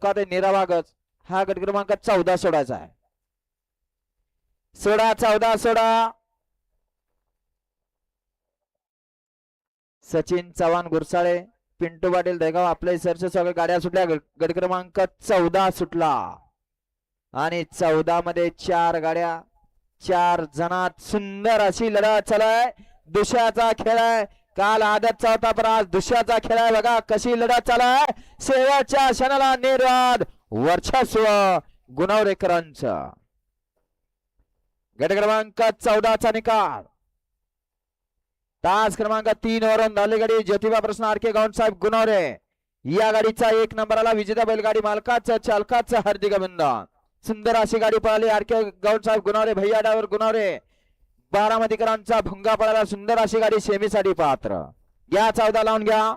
का ते निरावागच हा गट क्रमांक 14 सोडायचा आहे. सोडा 14 सोडा. सचिन चव्हाण गुरसाळे पिंटू पाटील देगाव आपले सरच सगळे गाड्या सुटल्या. गट क्रमांक 14 सुटला आणि 14 मध्ये 4 गाड्या 4 जणात सुंदर अशी लढत चालू आहे. दुसऱ्याचा खेळ आहे. काल आदतचा होता पण आज दुसऱ्याचा खेळ आहे. बघा कशी लढत चालू आहे. शेवटच्या क्षणाला निर्वाद वर्चस्व गुणवरेकरांचं. गट क्रमांक 14 चा निकाल. तास क्रमांक 3 वरून धावली गाडी ज्योतिबा प्रश्न आरके गावसाहेब गुणवरे या गाडीचा 1 नंबरला विजेता बैलगाडी मालकाचं चालकाचं हार्दिक अभिनंदन. सुंदर अशी गाडी पळाली आरके गावसाहेब गुणवरे भैया डावर गुणवरे बारामतीकरांचा भुंगा पळाला. सुंदर अशी गाडी सेमीसाठी पात्र. घ्या 14 लावून घ्या.